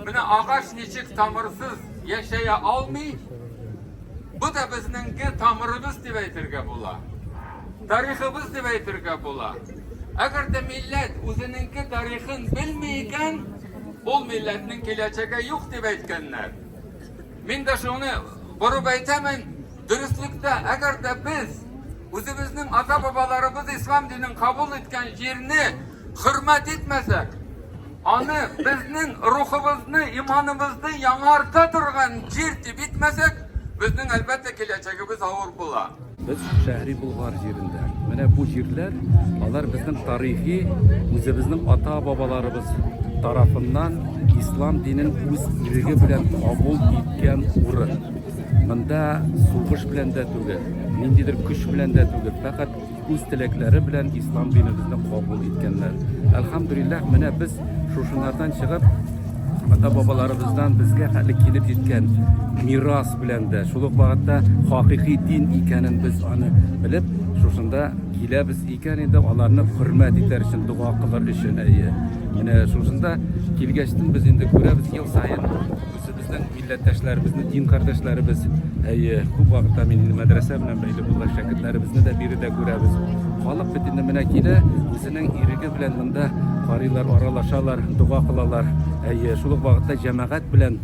Buna ağaç niçik tamırsız yaşaya almay, bu da bizninki tamırımız diye aytırga bola. Tariximiz diye aytırga bola. Eğer de millet o'zininki tarixin bilmeyken, ol milletinin keleceği yok diye aytganlar. Men de şunu burup aytaman, dürüstlükte eğer de biz o'zimizning ata babalarımız İslam dinini kabul etken yerini hürmet etmesek, onu bizning ruhimizni, imanimizni yanarta turgan yer deb bitmesek, bizning albatta keleceğimiz ağır bo'la. Biz Şehri Bulgar yerinde. Mana bu yerler, alar bizning tarixiy, o'zimizning ata babalarımız tarafından İslam dininin o'z irigi bilan qabul etgan o'rin. Bunda so'g'ish bilan da tugul, nindidir kuch bilan da tugul, faqat o'z tilaklari bilan İslam dinimizni qabul etganlar. Alhamdulillah, mana biz shunlardan chiqib ata babalarımızdan bizga hali kelib yetgan miros bilan da shuluq vaqtda haqiqiy din ekanini biz onu bilib, shunda kelamiz ekan, endi ularni hurmat etish uchun duo qilish uchun mana shunda kelgachdan biz endi ko'ramiz, yil sayin bizning millatdoshlarimizni, din qardoshlarimiz ko'p vaqtda men madrasa bilan bog'liq bo'lgan shogirdlarimizni da birida ko'ramiz. Xalq bitinda mana kela o'zining irigi bilan bunda qarilar aralashalar, duo qilalar. Shuluq vaqtda jamoat bilan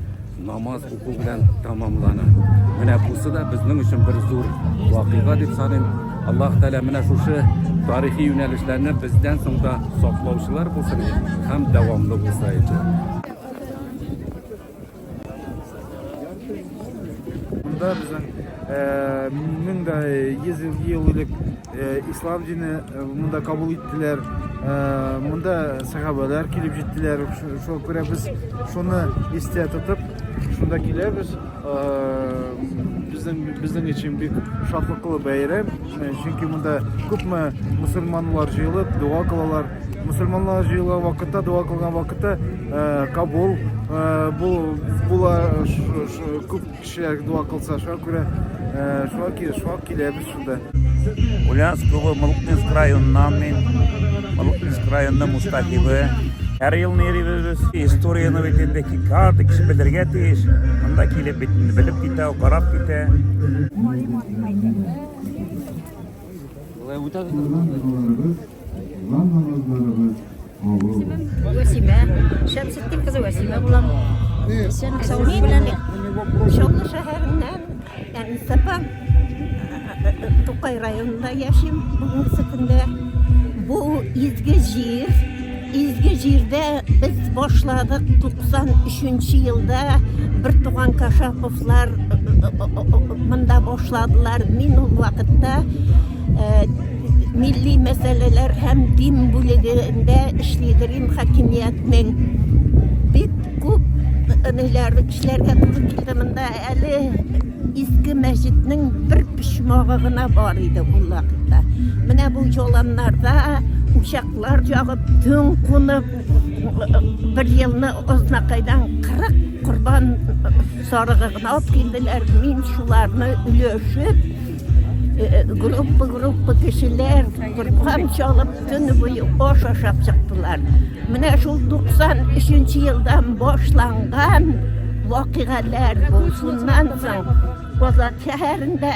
namoz o'qu bilan tamomlanadi. Mana busi da bizning uchun bir zo'r voqea deb sanayman. Alloh taolo mana shu tarixiy yo'nalishlarni bizdan so'ngda saqlovchilar bo'lsin, ham davomli bo'lsa edi. Bunda bizning mingda yillik İslam dini bunda kabul ettiler. Bunda sahabeler kelip gittiler. Şu göre biz şunu istiya tutup şunda kelemiz. Bizden için bir şartlıklı bayram. Çünkü bunda köpme Müslümanlar jığılıp dua kılarlar. Müslümanlar jığılan vakitte, dua kılgan vakitte kabul. Bula köp kişiler dua kılsa şuna göre şu kelemiz şunda. Ulyansково Молокнинск районунан мен Молокнинск районунда Мустафиби. Her yıl neremiz историяны бетендеки карды киши билерге тийиш. Мында келип бетинди билип кете, карап кете. Васима, Şemsettin kızı Vasima bulam. Sen bilen Şanlı şehrinden, yani Sapan Tokay rayonunda yaşayım. Bunun sıkında bu İzgi jirde biz başladık 93 yılda bir tuğan Kaşapovlar bunda başladılar. Men o vakitte milli meseleler hem din bölümünde işledirim hakimiyetinin bir kup işlerge tutup gittiğimde eli İzgi mescidinin bir pişmağına var idi bu vakitte. Mine bu yolanlarda uçaklar jağıp tün konup bir yılını Oznakay'dan 40 kurban sarığına alıp geldiler. Men şularını ülöşüp grup kişiler kurban çalıp tünü boyu boş aşap çıktılar. Mine şu 93 yıldan başlangan vakialar bulsundan soň Kozak şäherinde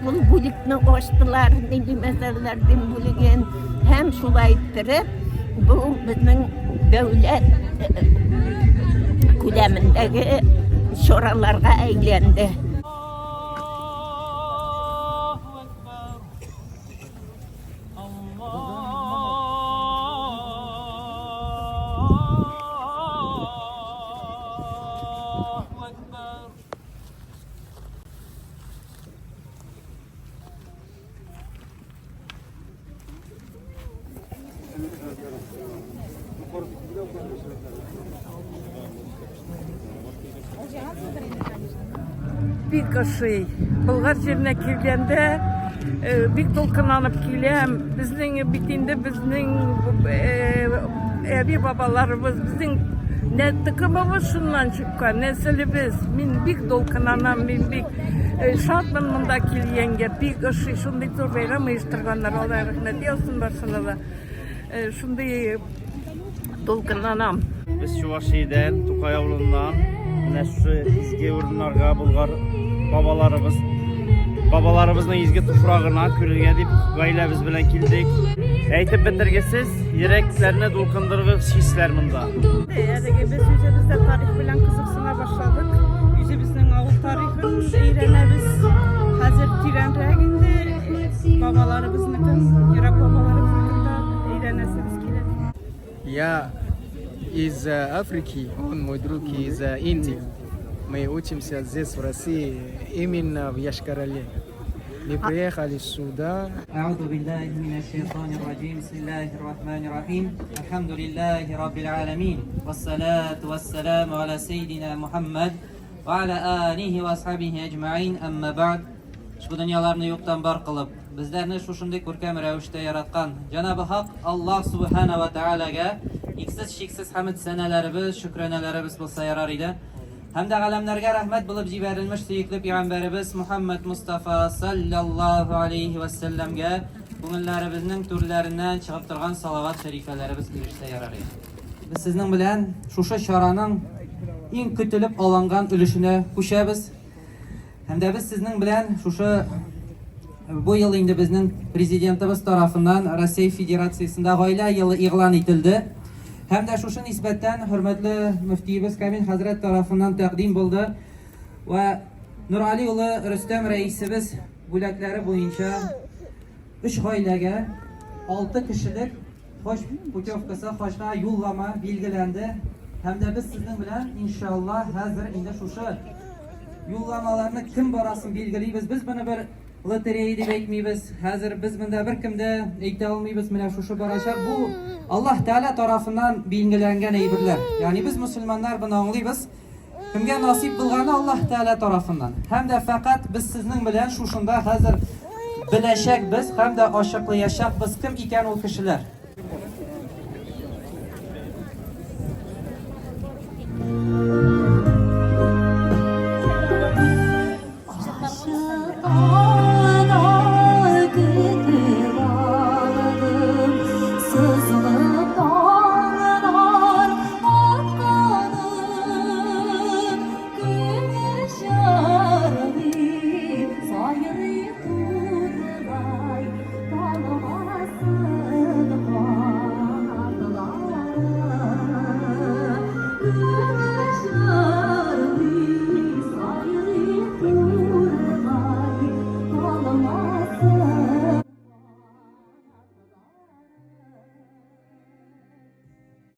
bu bulikni açtılar, milli meselelerden buligen hem şulay ettirip bu bizning devlet kulemindeki şoralarga aylendi. Bik ışıy. Bulgar yerine kelgende bik dolkınlanıp kelem. Bizning bitinde bizning evi babalarımız bizning netikimiz şundan çıkan nesilimiz. Men bik dolkınanan, men bik şadman mında kelgenge. Bik ışıy şunday zor bayram uyuşturganlar Allah rahmet eylesin başına da. Şunday dolkınlanam. Biz Чувашиядан, Тукай авылынан, менә şu изге урыннарга булган бабаларыбызның изге туфрагына күрергә дип гаиләбез белән килдек. Әйтеп бетергесез, йөрәкләрне дулкындыргыч хисләр монда. Әлеге без үзебездә тарих белән кызыксына башладык. Үзебезнең авыл тарихын өйрәнәбез. Хәзер тирәнрәк инде бабаларыбызның, ерак бабаларыбызның да өйрәнәсебез килә. Я из Африки, он мой друг из Индии. Мы учимся здесь, в России, именно в Йошкар-Оле. Мы приехали сюда. أعوذ بالله من الشيطان الرجيم بسم الله الرحمن الرحيم الحمد لله رب العالمين والصلاة والسلام على سيدنا محمد وعلى آله وأصحابه أجمعين أما بعد Şu dünyalarını yoktan bar kılıp bizlerini şuşunday көркем рәвештә яраткан Җанабы Хак Аллаһ Субхана ва Таалагә иксез-чиксез хәмд сәнәләребез, шөкранәләребез булса ярар иде. Һәм дә галәмнәргә рәхмәт булып җибәрелмеш сөекле пәйгамбәребез Мухаммад Мустафа саллаллаһу алейхи ва салламга күңелләребезнең түрләреннән чыгып торган салават шәрифәләребез ирешсә ярар иде. Без сезнең белән шушы чараның иң көтелеп алынган өлешенә күчәбез. Һәм дә без сезнең белән шушы бу ел инде безнең президентыбыз тарафыннан Россия Федерациясында гаилә елы игълан ителде. Һәм дә шушы нисбәттән хөрмәтле мөфтиебез Камил хәзрәт тарафыннан тәкъдим булды ва Нурали улы Рөстәм рәисебез бүләкләре буенча 3 гаиләгә 6 кешелек хош путевкасы, хошка юллама билгеләнде. Һәм дә без сезнең белән иншаллах хәзер инде шушы юлламаларны кем барасын билгелибез. Без моны бер лотерея дип әйтмибез. Хәзер без монда беркемдә әйтә алмыйбыз. Менә шушы барачак бу Аллаһ Тәала тарафыннан билгеләнгән әйберләр. Ягъни без мусламаннар буны аңлыйбыз. Кемгә насип булганы Аллаһ Тәала тарафыннан. Һәм дә фақат без сезнең белән шушында хәзер беләчәкбез һәм дә ачыклаячакбыз кем икән ул кешеләр.